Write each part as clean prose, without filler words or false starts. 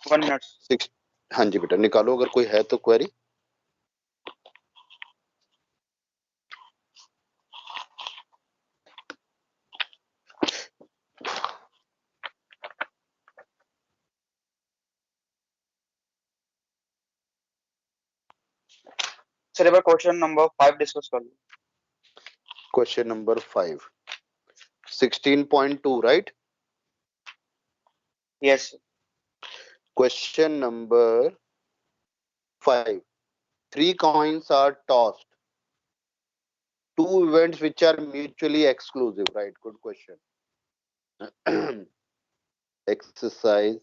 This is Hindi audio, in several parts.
1 मिनट। 6। हाँ जी बेटा, निकालो अगर कोई है तो क्वेरी। सर एक बार क्वेश्चन नंबर 5 डिस्कस कर लो। Question number 5, 16.2, right? Yes. Question number 5. 3 coins are tossed. 2 events which are mutually exclusive. Right, good question. Exercise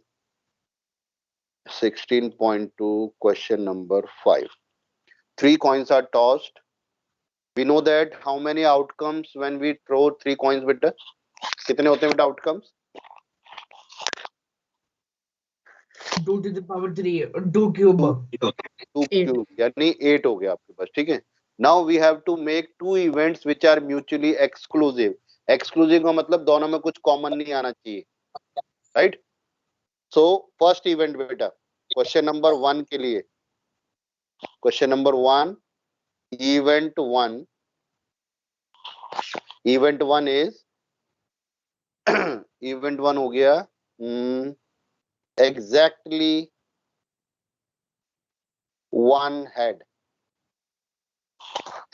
16.2, question number 5. 3 coins are tossed. We know that how many outcomes when we throw 3 coins बेटा? कितने होते हैं बेटा outcomes? 2 to the power 3 2 cube 2 cube यानी 8 हो गया आपके पास, ठीक है? Now we have to make 2 events which are mutually exclusive. Exclusive का मतलब दोनों में कुछ कॉमन नहीं आना चाहिए, राइट? सो फर्स्ट इवेंट बेटा, क्वेश्चन नंबर 1 के लिए, question number 1, event 1 is event 1 हो गया एग्जैक्टली 1 हेड,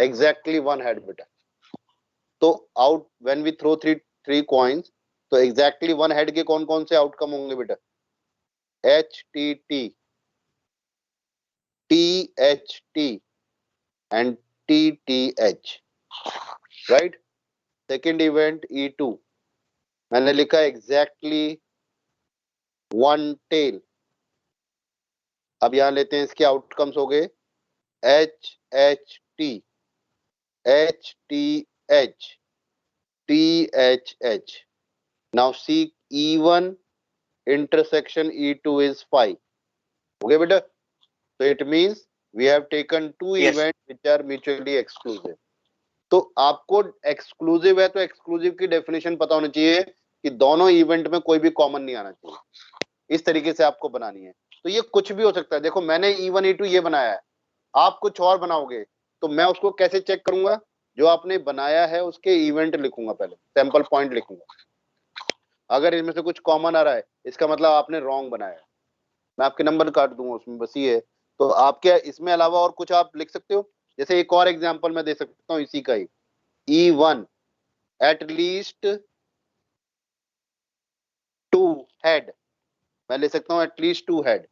एग्जैक्टली 1 हेड बेटा। तो out when we throw 3 coins, तो एग्जैक्टली 1 हेड के कौन कौन से आउटकम होंगे बेटा? H T T, T H T and T T H, right? Second event E2 मैंने लिखा एग्जैक्टली 1 टेल। अब यहां लेते हैं, इसके आउटकम्स हो गए H H T, H T H, T H H. Now see E1 intersection E2 is 5 हो गया बेटा। तो it means we have taken 2 event which are mutually exclusive. तो आपको एक्सक्लूसिव है तो एक्सक्लूसिव की डेफिनेशन पता होनी चाहिए कि दोनों इवेंट में कोई भी कॉमन नहीं आना चाहिए। इस तरीके से आपको बनानी है। तो ये कुछ भी हो सकता है। देखो मैंने E1 E2 ये बनाया है, आप कुछ और बनाओगे तो मैं उसको कैसे चेक करूंगा? जो आपने बनाया है उसके इवेंट लिखूंगा, पहले सैंपल पॉइंट लिखूंगा। अगर इनमें से कुछ कॉमन आ रहा है इसका मतलब आपने रॉन्ग बनाया है, मैं आपके नंबर काट दूंगा उसमें, बस ये है। तो आपके इसमें अलावा और कुछ आप लिख सकते हो। जैसे एक और एग्जांपल मैं दे सकता हूँ इसी का ही, E1 एट लीस्ट 2 हेड, मैं ले सकता हूं एटलीस्ट 2 हेड।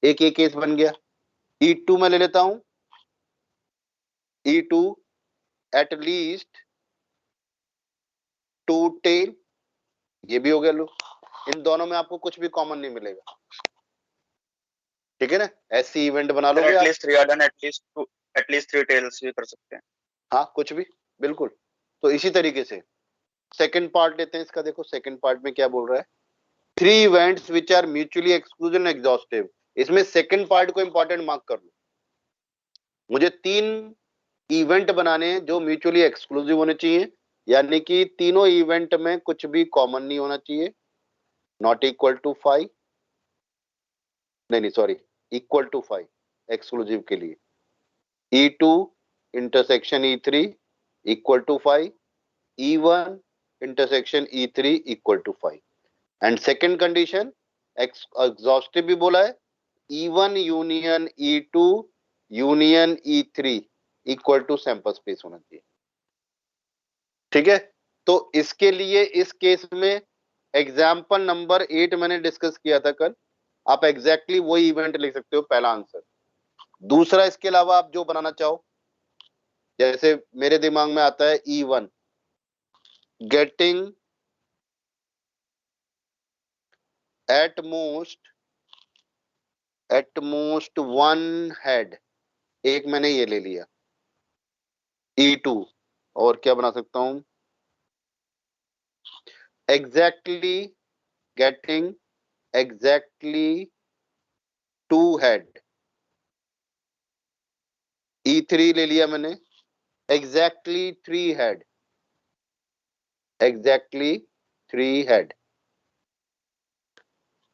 एक केस बन गया। E2 में ले लेता हूं E2 एट लीस्ट 2 टेल, ये भी हो गया। लो, इन दोनों में आपको कुछ भी कॉमन नहीं मिलेगा, ठीक है ना? ऐसी इवेंट बना लोगे आप। At least 3 head and at least 3 tails भी कर सकते हैं। हाँ, कुछ भी, बिल्कुल। तो इसी तरीके से सेकंड पार्ट लेते हैं इसका। देखो सेकंड पार्ट में क्या बोल रहा है, 3 events which are mutually exclusive and exhaustive. इसमें सेकंड पार्ट को इंपॉर्टेंट मार्क कर लो। मुझे 3 इवेंट बनाने हैं जो म्यूचुअली एक्सक्लूसिव होने चाहिए, यानी कि तीनों इवेंट में कुछ भी कॉमन नहीं होना चाहिए। नॉट इक्वल टू 5, नहीं सॉरी, इक्वल टू 5 एक्सक्लूसिव के लिए। E2 intersection E3 equal to 5, E1 intersection E3 equal to 5। And second condition exhaustive भी बोला है, E1 union E2 union E3 equal to sample space होना चाहिए, ठीक है? तो इसके लिए इस केस में एग्जाम्पल नंबर 8 मैंने डिस्कस किया था कल, आप एग्जैक्टली वही इवेंट लिख सकते हो, पहला आंसर। दूसरा, इसके अलावा आप जो बनाना चाहो, जैसे मेरे दिमाग में आता है E1 getting at most 1 head, एक मैंने ये ले लिया E2। और क्या बना सकता हूं, exactly getting exactly 2 head, E3 ले लिया मैंने, एग्जैक्टली 3 हेड, एग्जैक्टली 3 हेड।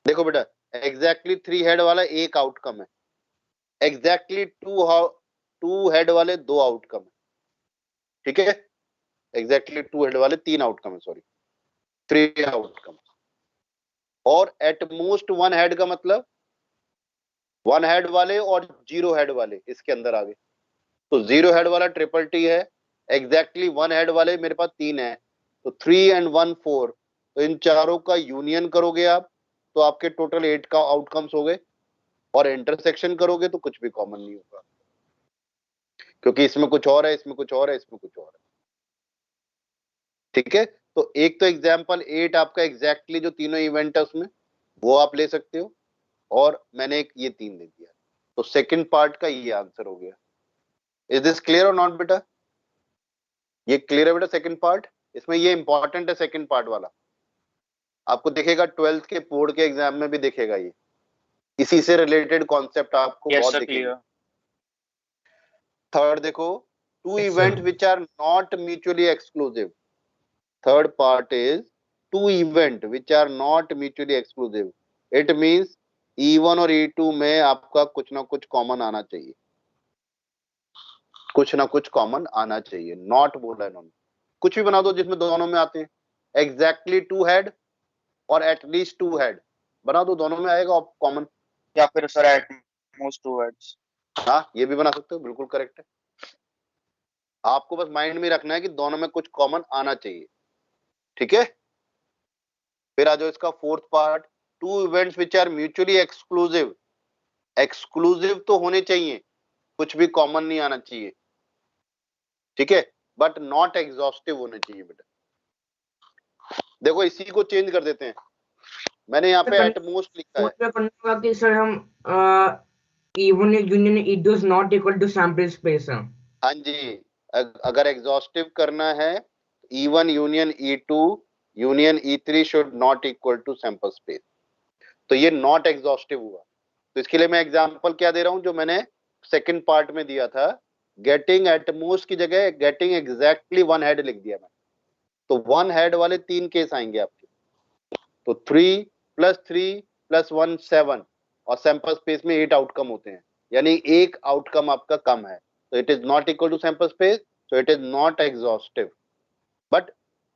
देखो बेटा, एग्जैक्टली 3 हेड वाला एक आउटकम है, एग्जैक्टली 2 हेड वाले 2 आउटकम है, ठीक है। एग्जैक्टली 2 हेड वाले 3 आउटकम है, सॉरी 3 आउटकम। और एट मोस्ट 1 हेड का मतलब 1 हेड वाले और 0 हेड वाले इसके अंदर आ गए। तो 0 हेड वाला ट्रिपल टी है, एग्जैक्टली 1 हेड वाले मेरे पास 3 है, तो 3 and 1 4। तो इन चारों का यूनियन करोगे आप तो आपके टोटल 8 का आउटकम्स हो गए, और इंटरसेक्शन करोगे तो कुछ भी कॉमन नहीं होगा, क्योंकि इसमें कुछ और है, इसमें कुछ और है, इसमें कुछ और है, ठीक है। तो एक तो एग्जाम्पल 8 आपका एग्जैक्टली जो तीनों इवेंट है उसमें वो आप ले सकते हो, और मैंने एक ये 3 दे दिया, तो सेकंड पार्ट का ये आंसर हो गया। इज दिस क्लियर और नॉट बेटा? ये क्लियर है बेटा सेकंड पार्ट? इसमें ये इंपॉर्टेंट है सेकंड पार्ट वाला, आपको दिखेगा 12th के बोर्ड के एग्जाम में भी दिखेगा, ये इसी से रिलेटेड कॉन्सेप्ट आपको Yes, बहुत sir, दिखेंगे। clear. थर्ड देखो, two Yes, event sir. Which are not mutually exclusive. Third part is two event which are not mutually exclusive. It means E1 और E2 में आपका कुछ ना कुछ कॉमन आना चाहिए, कुछ ना कुछ कॉमन आना चाहिए, नॉट बोला इन्होंने। कुछ भी बना दो जिसमें दोनों में आते हैं, एग्जैक्टली 2 हेड और एटलीस्ट 2 हेड बना दो, दोनों में आएगा कॉमन। या फिर सर at most 2 heads. हाँ, ये भी बना सकते हो, बिल्कुल करेक्ट है। आपको बस माइंड में रखना है कि दोनों में कुछ कॉमन आना चाहिए, ठीक है। फिर आ जाओ इसका fourth part, two events which are mutually exclusive. Exclusive तो होने चाहिए, कुछ भी कॉमन नहीं आना चाहिए, ठीक है, बट नॉट एग्जॉस्टिव होने चाहिए बेटा। देखो इसी को चेंज कर देते हैं, मैंने यहाँ पे एट मोस्ट लिखा है। उसमें करने होगा कि सर हम E1 union E2 is not equal to sample space है। हाँ जी, अगर एग्जॉस्टिव करना है, E1 union E2 union E3 should not equal to sample space. तो ये नॉट एग्जॉस्टिव हुआ, तो इसके लिए मैं एग्जांपल क्या दे रहा हूं जो मैंने सेकंड पार्ट में दिया था, गेटिंग एट मोस्ट की जगह गेटिंग एग्जैक्टली 1 हेड लिख दिया मैं। तो 1 हेड वाले 3 केस आएंगे आपके, तो 3 + 3 + 1 7, और सैंपल स्पेस में 8 आउटकम होते हैं, यानी एक आउटकम आपका कम है, तो it is not equal to sample space, so it is not exhaustive. But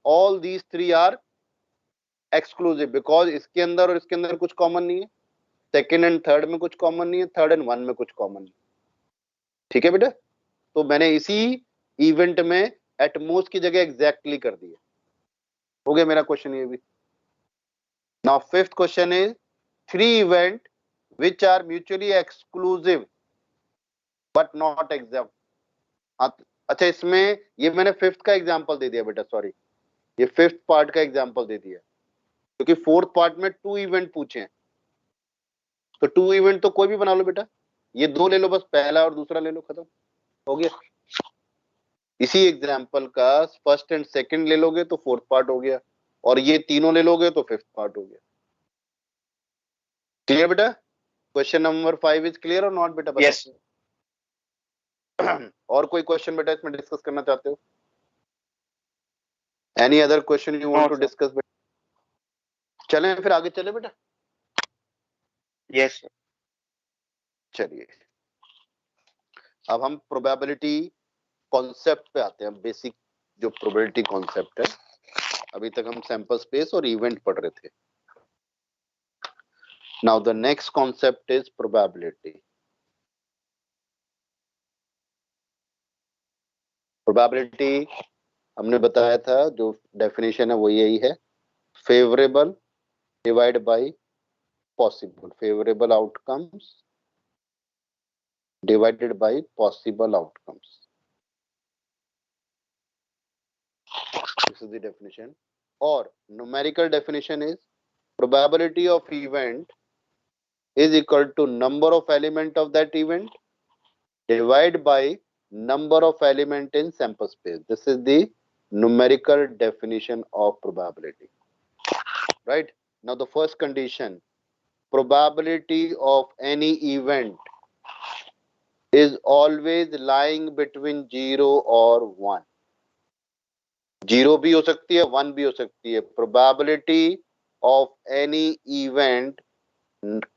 all these 3 are exclusive, because इसके अंदर और इसके अंदर कुछ कॉमन नहीं है, सेकेंड एंड थर्ड में कुछ कॉमन नहीं है, थर्ड एंड 1 में कुछ कॉमन नहीं, ठीक है बेटा। तो मैंने इसी इवेंट में एटमोस्ट की जगह एग्जैक्टली कर दिया, हो गया मेरा क्वेश्चन ये भी। Now fifth question is 3 event which are mutually exclusive but not exam. अच्छा, इसमें ये मैंने फिफ्थ का एग्जांपल दे दिया बेटा, सॉरी, ये फिफ्थ पार्ट का एग्जांपल दे दिया, क्योंकि फोर्थ पार्ट में 2 इवेंट पूछे हैं, तो 2 इवेंट तो कोई भी बना लो बेटा, ये 2 ले लो बस, पहला और दूसरा ले लो, खत्म हो गया। इसी एग्जाम्पल का फर्स्ट एंड सेकंड ले लोगे तो फोर्थ पार्ट हो गया, और ये तीनों ले लोगे तो फिफ्थ पार्ट हो गया। क्लियर बेटा? क्वेश्चन नंबर 5 इज क्लियर और नॉट बेटा? Yes. और कोई क्वेश्चन बेटा इसमें डिस्कस करना चाहते हो? Any other question you want No, to sir. Discuss बेटा? चलें फिर आगे चले बेटा। Yes, sir. चलिए, अब हम प्रोबेबिलिटी कॉन्सेप्ट पे आते हैं, बेसिक जो प्रोबेबिलिटी कॉन्सेप्ट है। अभी तक हम सैंपल स्पेस और इवेंट पढ़ रहे थे। Now the next concept is probability. Probability हमने बताया था, जो डेफिनेशन है वो यही है, favourable divide by possible, favourable outcomes divided by possible outcomes. This is the definition. Or numerical definition is probability of event is equal to number of element of that event divided by number of element in sample space. This is the numerical definition of probability. Right? Now the first condition, probability of any event is always lying between 0 or 1. 0 भी हो सकती है, 1 भी हो सकती है। Probability of any event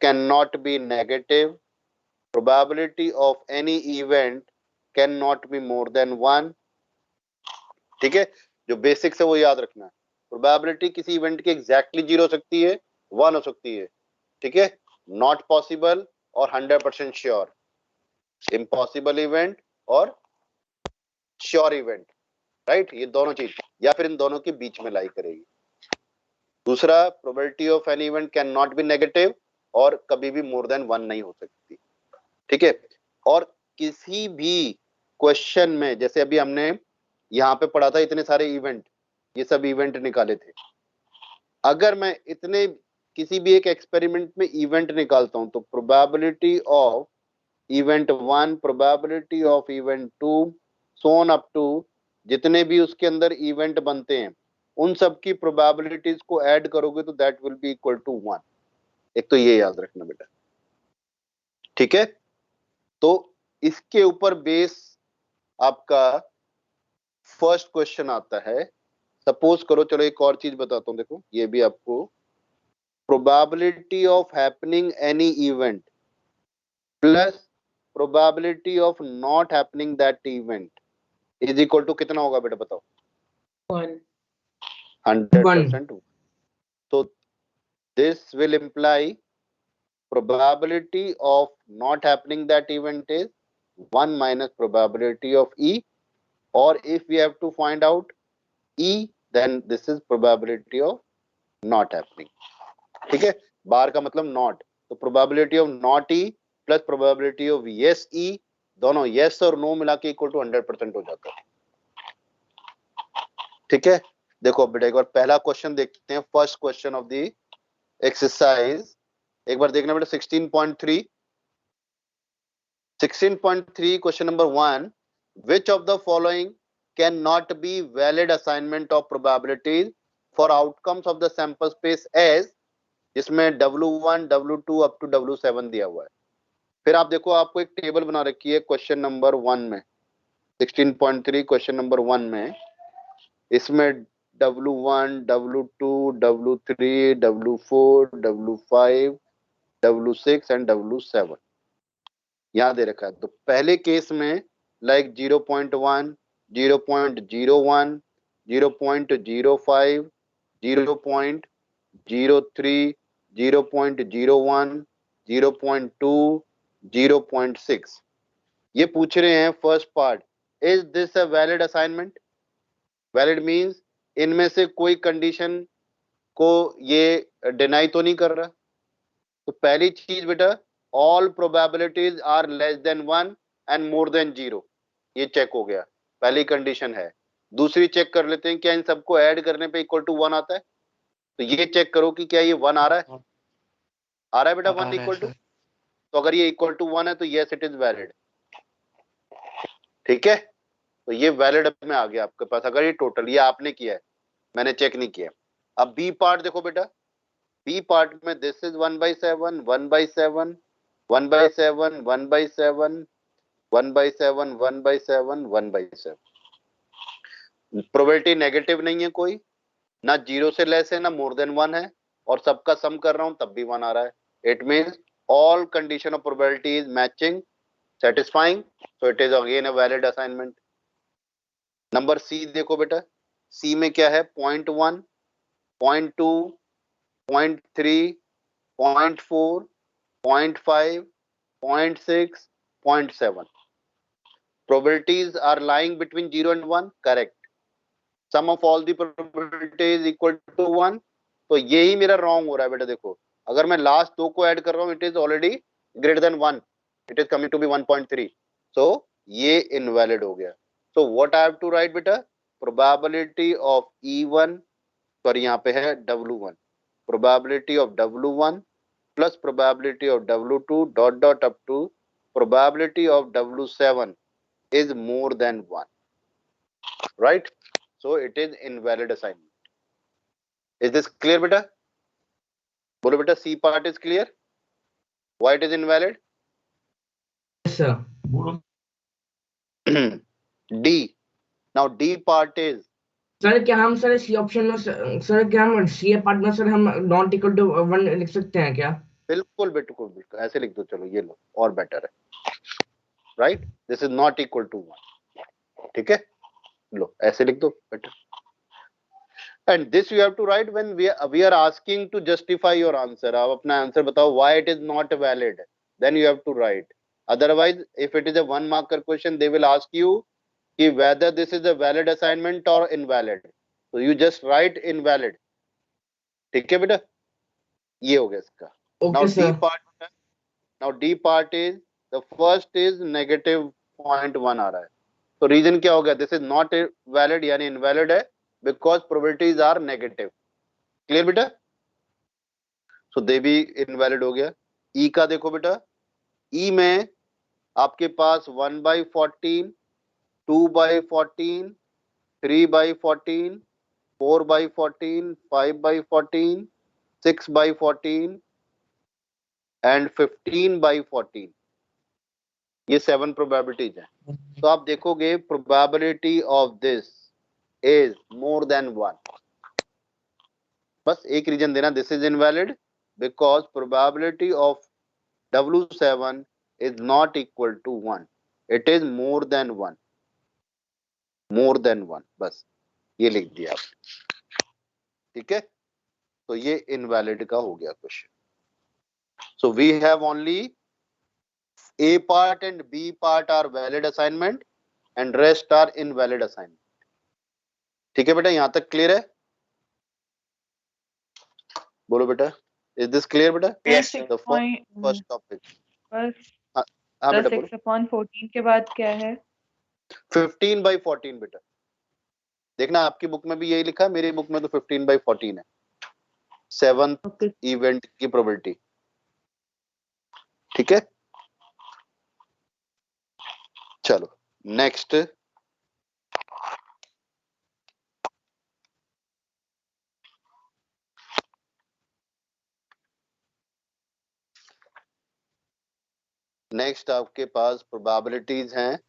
cannot be negative. Probability of any event cannot be more than 1. ठीक है, जो बेसिक्स है वो याद रखना है. प्रोबेबिलिटी किसी इवेंट की एग्जैक्टली 0 हो सकती है, 1 हो सकती है. ठीक है, नॉट पॉसिबल और 100% श्योर. इम्पॉसिबल इवेंट और श्योर इवेंट, राइट. ये दोनों चीज या फिर इन दोनों के बीच में लाई करेगी. दूसरा, probability of any event can not be negative और कभी भी मोर देन 1 नहीं हो सकती. ठीक है, और किसी भी क्वेश्चन में, जैसे अभी हमने यहाँ पे पढ़ा था इतने सारे इवेंट, ये सब इवेंट निकाले थे. अगर मैं इतने किसी भी एक एक्सपेरिमेंट में इवेंट निकालता हूं तो probability of event 1, probability of event 2, so on up to जितने भी उसके अंदर इवेंट बनते हैं उन सब की प्रोबेबिलिटीज को ऐड करोगे तो that will be equal to 1. एक तो ये याद रखना बेटा. ठीक है, तो इसके ऊपर बेस आपका फर्स्ट क्वेश्चन आता है. सपोज करो, चलो एक और चीज बताता हूं, देखो ये भी आपको. Probability of happening any event plus probability of not happening that event is equal to कितना होगा बेटा, बताओ. 100%. So this will imply probability of not happening that event is 1 minus probability of E, or if we have to find out E, then this is probability of not happening. ठीक है, बार का मतलब not, तो probability of not E plus probability of yes E, दोनों yes और no मिला के इक्वल टू 100% हो जाता है. ठीक है, देखो बेटा एक बार पहला क्वेश्चन देखते हैं. First question of the exercise एक बार देखना बेटा. 16.3 question number 1. which of the following cannot be valid assignment of probabilities for outcomes of the sample space as, जिसमें W1 W2 up to W7 दिया हुआ है. फिर आप देखो, आपको एक टेबल बना रखी है क्वेश्चन नंबर 1 में. 16.3 क्वेश्चन नंबर 1 में इसमें W1 W2 W3 W4 W5 W6 and W7 यहां दे रखा है. तो पहले केस में लाइक 0.1 0.01 0.05 0.03 0.01 0.2 0.6 ये पूछ रहे हैं. First part, is this a valid assignment. Valid means इनमें से कोई कंडीशन को ये डिनाई तो नहीं कर रहा. तो पहली चीज बेटा, all probabilities are less than 1 and more than 0, ये चेक हो गया, पहली कंडीशन है. दूसरी चेक कर लेते हैं, क्या इन सबको ऐड करने पे इक्वल टू 1 आता है. तो ये चेक करो कि क्या ये 1 आ रहा है. आ रहा है बेटा 1 इक्वल टू. तो अगर ये इक्वल टू 1 है तो यस इट इज वैलिड. ठीक है, तो ये वैलिड में आ गया आपके पास. अगर ये टोटल ये आपने किया है, मैंने चेक नहीं किया. अब बी पार्ट देखो बेटा. बी पार्ट में दिस इज 1/7 1/7 1/7 1/7 1/7 1/7 1/7. प्रोबेबिलिटी नेगेटिव नहीं है कोई, ना 0 से लेस है ना मोर देन 1 है, और सबका सम कर रहा हूं तब भी 1 आ रहा है. It means all condition of probability is matching, satisfying, so it is again a valid assignment. Number C देखो बेटा. सी में क्या है, 0.1 0.2 0.3 0.4 0.5 0.6 0.7. probabilities are lying between 0 and 1, correct. sum of all the probabilities is equal to 1. तो यही मेरा रॉन्ग हो रहा है बेटा. देखो, अगर मैं लास्ट दो को ऐड कर रहा हूं, it is already greater than 1, it is coming to be 1.3, so ये invalid हो गया. so what I have to write बेटा, probability of E1, sorry यहाँ पे है W1, probability of W1 plus probability of W2 dot dot up to probability of W7 is more than 1, right. so it is invalid assignment. is this clear बेटा? बोलो बेटा, C part is clear. why it is invalid? Yes, sir. D. Now D part is, sir क्या हम सर सी ऑप्शन में सर क्या हम सी पार्ट में सर हम नॉट इक्वल टू 1 लिख सकते हैं क्या? बिल्कुल बिल्कुल बिल्कुल ऐसे लिख दो, चलो ये लो और बेटर है, right, this is not equal to 1, ठीक है, लो ऐसे लिख दो better. And this you have to write when we are asking to justify your answer. आप अपना आंसर बताओ why it is not valid, then you have to write. Otherwise, if it is a 1 marker question, they will ask you कि whether this is a valid assignment or invalid. So you just write invalid. ठीक है बेटा, ये हो गया इसका. Now Okay, sir. D part is the first is -0.1 आ रहा है. तो रीजन क्या हो गया? दिस इज नॉट वैलिड यानी इनवैलिड है because probabilities are negative. Clear बेटा? सो दे भी इनवैलिड हो गया. ई का देखो बेटा, ई में आपके पास 1/14, 2/14, 3/14, 4/14, 5/14, 6/14 एंड 15/14, ये 7 प्रोबेबिलिटीज हैं. तो आप देखोगे probability of this is more than 1. बस एक रीजन देना, this is invalid because probability of W7 is not equal to 1. It is more than 1. More than 1. बस ये लिख दिया आप. ठीक है, तो ये इनवैलिड का हो गया question. So we have only A part and B part are valid assignment and rest are invalid assignment. ठीक है बेटा, यहां तक क्लियर है? बोलो बेटा, is this clear बेटा? Yes, The first topic. हाँ बेटा बोलो. 6/14 के बाद क्या है? 15/14 बेटा. देखना आपकी बुक में भी यही लिखा है, मेरी बुक में तो 15/14 है. 7th इवेंट की प्रोबेबिलिटी. ठीक है, चलो नेक्स्ट. नेक्स्ट आपके पास प्रोबेबिलिटीज हैं.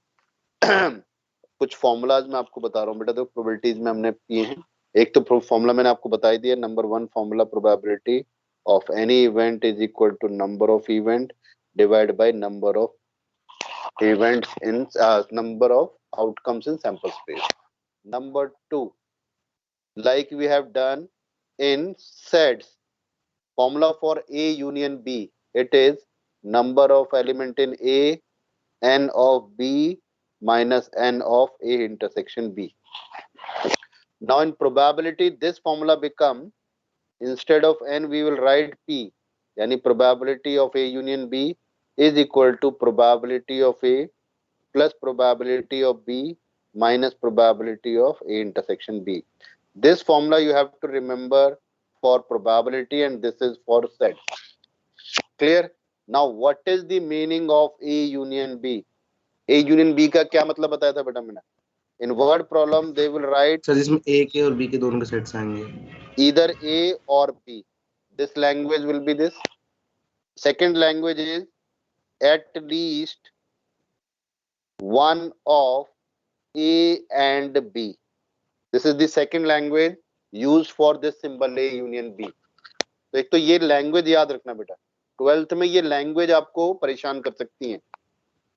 कुछ फॉर्मूलाज मैं आपको बता रहा हूँ बेटा. तो प्रोबेबिलिटीज में हमने किए हैं. एक तो फॉर्मूला मैंने आपको बता ही दिया. Number 1 formula, probability of any event is equal to number of event divide by number of events in number of outcomes in sample space. Number 2, like we have done in sets, formula for A union B, it is number of element in A, n of B minus n of A intersection B. Now in probability this formula become, instead of n we will write P, yani probability of A union B is equal to probability of A plus probability of B minus probability of A intersection B. This formula you have to remember for probability and this is for set. Clear? Now what is the meaning of A union B? A union B का क्या मतलब बताया था बेटा मैंने? In word problem they will write sir जिसमें A के और B के दोनों के सेट्स आएंगे. either A or B. This language will be this. Second language is at least one of A and B. This is the second language used for this symbol A union B. तो एक तो ये लैंग्वेज याद रखना बेटा. 12th में ये लैंग्वेज आपको परेशान कर सकती है.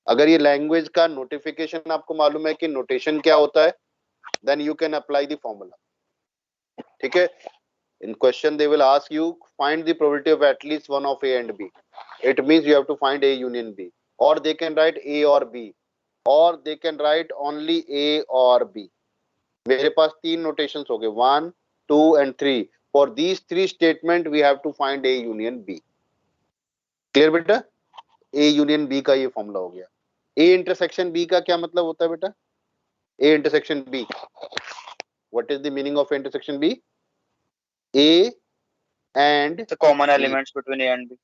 अगर ये लैंग्वेज का नोटिफिकेशन आपको मालूम है कि नोटेशन क्या होता है, then you can apply the formula. ठीक है. In question they will ask you find the probability of at least one of A and B. It means you have to find A union B, or they can write A or B, or they can write only A or B. मेरे पास 3 नोटेशंस हो गए, 1, 2 and 3. For these 3 statement we have to find A union B. Clear बेटा? A union B का ये फॉर्मूला हो गया. A intersection B का क्या मतलब होता है बेटा? A intersection B. What is the meaning of intersection B? A and the common B. elements between A and B.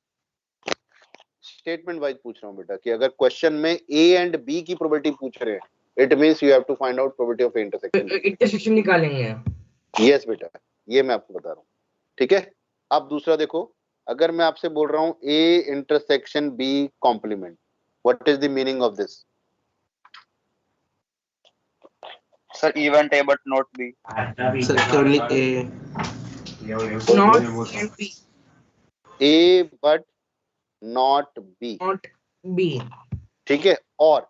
Statement wise पूछ रहा हूँ बेटा कि अगर क्वेश्चन में A and B की प्रोबेबिलिटी पूछ रहे हैं, it means you have to find out probability of intersection. Intersection निकालेंगे. यस बेटा, ये मैं आपको बता रहा हूँ. ठीक है. अब दूसरा देखो, अगर मैं आपसे बोल रहा हूँ A intersection B complement, what is the meaning of this? Sir, event A but not B. Sir केवल A. Not A and B. A but not B, not B, ठीक है। और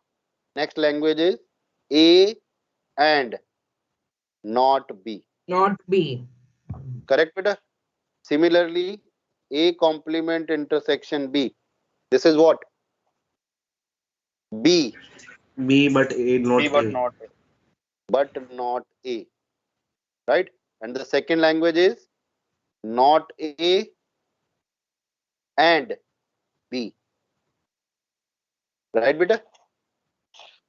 next language is A and not B, not B, correct बेटा। Similarly A complement intersection B, this is what, B B but A not B but A. not A. but not A, right? And the second language is not A and B, right beta?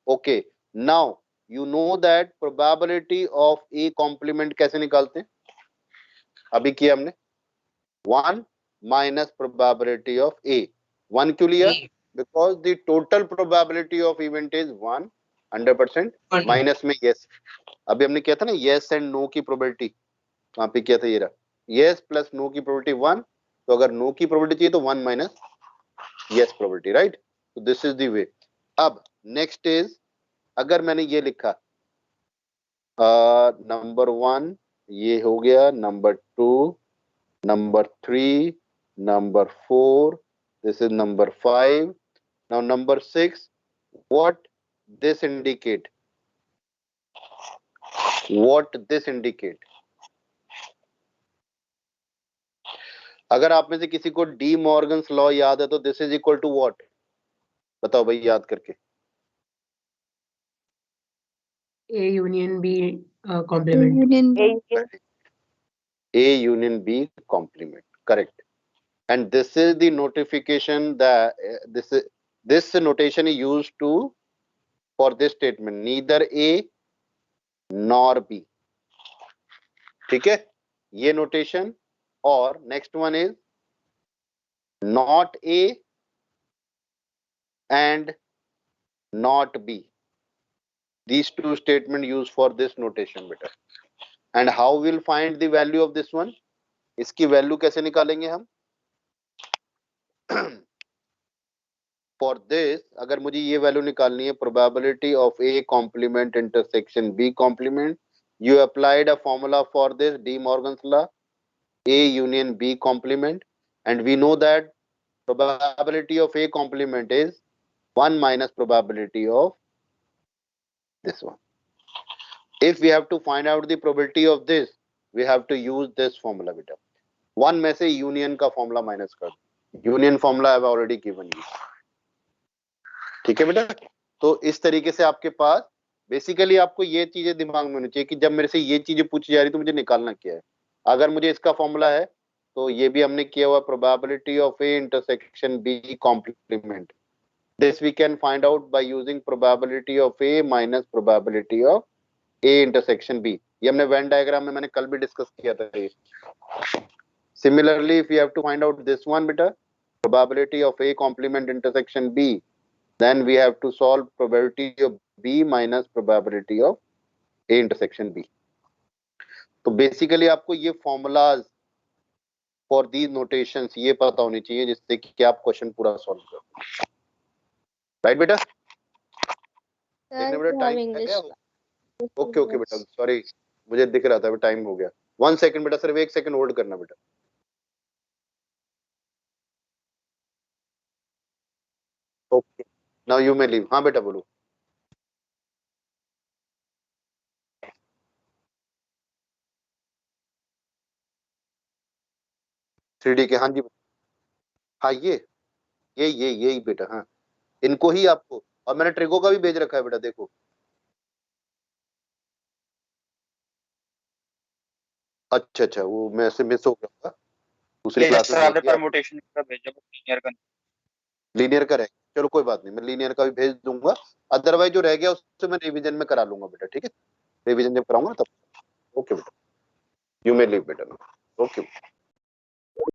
Okay, now you know that probability of A complement कैसे निकालते हैं, अभी किया हमने, 1 minus probability of A। 1 क्यों लिया, A, because the total probability of event is 1 100%, 1, minus में yes, अभी हमने किया था ना yes and no की probability, वहां पे किया था ये रहा, yes प्लस no की probability 1, तो अगर no की probability चाहिए तो 1 minus yes probability, right? so this is the way। अब next is, अगर मैंने ये लिखा नंबर 1 ये हो गया, number 2, number 3, number 4, this is number 5, now number 6, what this indicate, what this indicate, अगर आप में से किसी को डी मॉर्गन्स लॉ याद है तो this is equal to what, बताओ भाई याद करके। A union B complement, Union B. A union B complement, correct। And this is the notification that this notation is used to for this statement, neither A nor B, ठीक है, ये notation। और next one is not A and not B, these two statements used for this notation beta। and how we'll find the value of this one, इसकी वैल्यू कैसे निकालेंगे हम फॉर दिस, अगर मुझे ये वैल्यू निकालनी है, probability of A complement intersection B complement, you applied a formula for this, De Morgan's law, A union B complement, and we know that probability of A complement is 1 minus probability of this one। If we have to find out the probability of this, we have to use this formula beta। 1 में से यूनियन का फॉर्मूला माइनस कर, union formula I have already given you, ठीक है बेटा। तो इस तरीके से आपके पास बेसिकली आपको ये चीजें दिमाग में होनी चाहिए कि जब मेरे से ये चीजें पूछी जा रही तो मुझे निकालना क्या है। अगर मुझे इसका फॉर्मूला है तो ये भी हमने किया हुआ, probability of A intersection B complement, this we can find out by using probability of A minus probability of A intersection B. ये हमने वेन डायग्राम में मैंने कल भी डिस्कस किया था ये। Similarly if you have to find out this one बेटा, probability of A complement intersection B, then we have to solve probability of B minus probability of A intersection B। तो बेसिकली आपको ये फॉर्मूलाज फॉर दीज नोटेशंस ये पता होनी चाहिए जिससे कि आप क्वेश्चन पूरा सॉल्व करो, राइट बेटा? देखने बेटा टाइम है, ओके ओके बेटा, सॉरी मुझे दिख रहा था टाइम हो गया। 1 सेकंड बेटा, सिर्फ 1 सेकंड होल्ड करना बेटा। Okay now you may leave. हाँ बेटा बोलो। थ्री के, हाँ जी हाँ ये यही बेटा, हाँ इनको ही आपको, और मैंने ट्रिगो का भी भेज रखा है बेटा, देखो अच्छा अच्छा वो मैं से मिस हो गया होगा, दूसरी क्लास में आपने भेज दिया। परमुटेशन का भेजा, लीनियर का लीनियर का रह, चलो कोई बात नहीं, मैं लीनियर का भी भेज दूंगा, अदरवाइज जो रह गया उससे मैं रिवीजन में करा लूंगा बेटा, ठीक है, रिवीजन जब कराऊंगा तब। ओके बेटा, यू मे लीव बेटा, ओके।